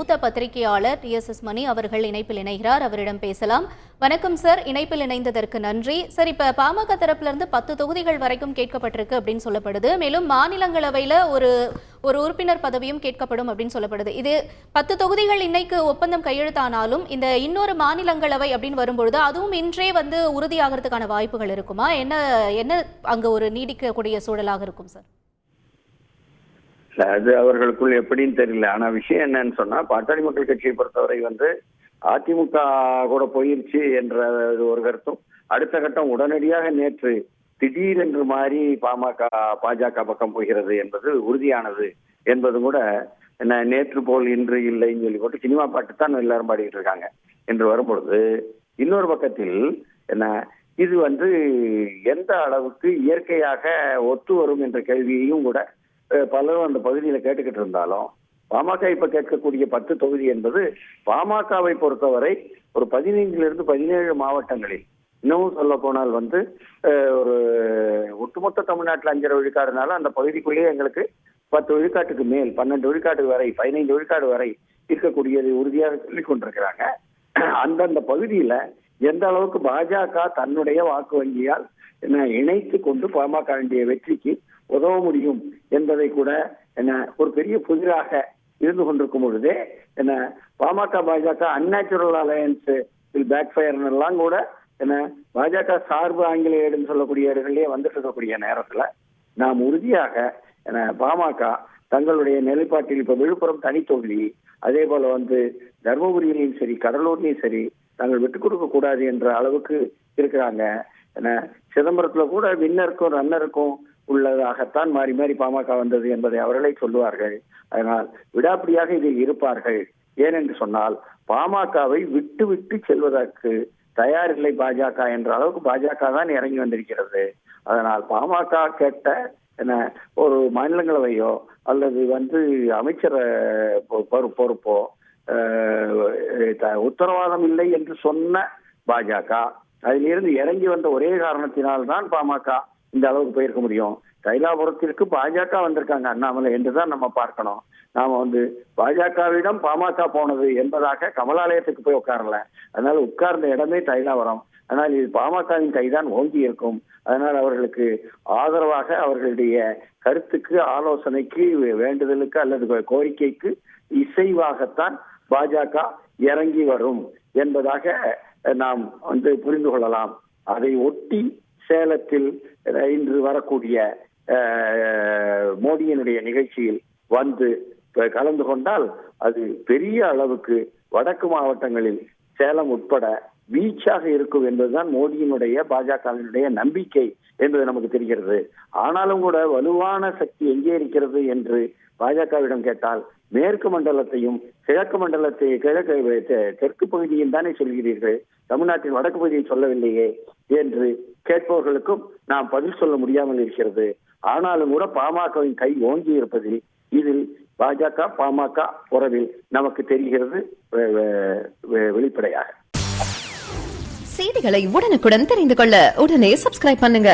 மூத்த பத்திரிகையாளர் TSS மணி அவர்கள் இணைப்பில் இணைகிறார். அவரிடம் பேசலாம். வணக்கம் சார், இணைப்பில் இணைந்ததற்கு நன்றி. சார், இப்ப பாமக தரப்புல இருந்து 10 தொகுதிகள் வரைக்கும் கேட்கப்பட்டிருக்கு அப்படின்னு சொல்லப்படுது. மேலும் மாநிலங்களவையில ஒரு உறுப்பினர் பதவியும் கேட்கப்படும் அப்படின்னு சொல்லப்படுது. இது 10 தொகுதிகள் இன்னைக்கு ஒப்பந்தம் கையெழுத்தானாலும் இந்த இன்னொரு மாநிலங்களவை அப்படின்னு வரும்பொழுது அதுவும் இன்றே உறுதியாகிறதுக்கான வாய்ப்புகள் இருக்குமா? என்ன அங்க ஒரு நீடிக்கக்கூடிய சூழலாக இருக்கும் சார்? அது அவர்களுக்குள் எப்படின்னு தெரியல. ஆனா விஷயம் என்னன்னு சொன்னா, பாட்டாளி மக்கள் கட்சியை பொறுத்தவரை அதிமுக கூட போயிருச்சு என்ற ஒரு கருத்தும், அடுத்த கட்டம் உடனடியாக நேற்று திடீரென்று மாறி பாஜக பக்கம் போகிறது என்பது உறுதியானது என்பது கூட என்ன, நேற்று போல் இன்று இல்லைன்னு சொல்லி போட்டு சினிமா பாட்டு தான் எல்லாரும் பாடிட்டு இருக்காங்க என்று வரும்பொழுது, இன்னொரு பக்கத்தில் என்ன, இது எந்த அளவுக்கு இயற்கையாக ஒத்து வரும் என்ற கேள்வியையும் கூட பலரும் அந்த பகுதியில கேட்டுக்கிட்டு இருந்தாலும், பாமக இப்ப கேட்கக்கூடிய 10 தொகுதி என்பது பாமகவை பொறுத்தவரை ஒரு 15 to 17 மாவட்டங்களில், இன்னமும் சொல்ல போனால் ஒரு ஒட்டுமொத்த தமிழ்நாட்டில் 5.5 விழுக்காடுனால அந்த பகுதிக்குள்ளேயே எங்களுக்கு 10 விழுக்காட்டுக்கு மேல் 12 விழுக்காடு வரை 15 விழுக்காடு வரை இருக்கக்கூடியது உறுதியாக சொல்லிக் கொண்டிருக்கிறாங்க. அந்தந்த பகுதியில எந்த அளவுக்கு பாஜக தன்னுடைய வாக்கு வங்கியால் இணைத்து கொண்டு பாமக வேண்டிய வெற்றிக்கு உதவ முடியும் என்பதை கூட ஒரு பெரிய புதிராக இருந்து கொண்டிருக்கும் பொழுதே பாமக பாஜக அன்நேச்சுரல் அலையன்ஸ் பேக் ஃபயர் எல்லாம் கூட பாஜக சார்பு ஆங்கில ஏடுன்னு சொல்லக்கூடிய இடங்களிலே வந்துட்டு இருக்கக்கூடிய நேரத்துல நாம் உறுதியாக பாமக தங்களுடைய நிலைப்பாட்டில் இப்ப விழுப்புரம் தனி தொகுதி, அதே போல தர்மபுரியிலையும் சரி கடலூர்லயும் சரி தாங்கள் விட்டுக் கொடுக்க கூடாது என்ற அளவுக்கு இருக்கிறாங்க. சிதம்பரத்துல கூட வின்னருக்கும் ரன்னருக்கும் உள்ளதாகத்தான் மாறி மாறி பாமக வந்தது என்பதை அவர்களே சொல்லுவார்கள். அதனால் விடாப்பிடியாக இதில் இருப்பார்கள். ஏனென்று சொன்னால் பாமகவை விட்டு விட்டு செல்வதற்கு தயாரில்லை பாஜக என்ற அளவுக்கு பாஜக தான் இறங்கி வந்திருக்கிறது. அதனால் பாமக கேட்ட ஒரு மாநிலங்களவையோ அல்லது அமைச்சர் பொறுப்போ உத்தரவாதம் இல்லை என்று சொன்ன பாஜக அதிலிருந்து இறங்கி வந்த ஒரே காரணத்தினால்தான் பாமக இந்த அளவுக்கு போயிருக்க முடியும். தைலாபுரத்திற்கு பாஜக வந்திருக்காங்க அண்ணாமலை என்றுதான் நம்ம பார்க்கணும். நாம பாஜகவிடம் பாமக போனது என்பதாக கமலாலயத்துக்கு போய் உட்காரல. அதனால உட்கார்ந்த இடமே தைலாபுரம். ஆனால் இது பாமகவின் கைதான் ஓங்கி இருக்கும். அதனால் அவர்களுக்கு ஆதரவாக அவர்களுடைய கருத்துக்கு, ஆலோசனைக்கு, வேண்டுதலுக்கு அல்லது கோரிக்கைக்கு இசைவாகத்தான் பாஜக இறங்கி வரும் என்பதாக நாம் புரிந்து கொள்ளலாம். அதை ஒட்டி சேலத்தில் இன்று வரக்கூடிய மோடியினுடைய நிகழ்ச்சியில் கலந்து கொண்டால் அது பெரிய அளவுக்கு வடக்கு மாவட்டங்களில் சேலம் உட்பட வீச்சாக இருக்கும் என்பதுதான் மோடியினுடைய பாஜகவினுடைய நம்பிக்கை என்பது நமக்கு தெரிகிறது. ஆனாலும் கூட வலுவான சக்தி எங்கே இருக்கிறது என்று பாஜகவிடம் கேட்டால் மேற்கு மண்டலத்தையும் கிழக்கு தெற்கு பகுதியில் தானே சொல்கிறீர்கள், தமிழ்நாட்டின் வடக்கு பகுதியை சொல்லவில்லையே என்று கேட்பவர்களுக்கும் நாம் பதில் சொல்ல முடியாமல் இருக்கிறது. ஆனாலும் கூட பாமகவின் கை ஓங்கி இருப்பதில் இதில் பாஜக பாமக உறவில் நமக்கு தெரிகிறது வெளிப்படையாக. செய்திகளை உடனுக்குடன் தெரிந்து கொள்ள உடனே சப்ஸ்கிரைப் பண்ணுங்க.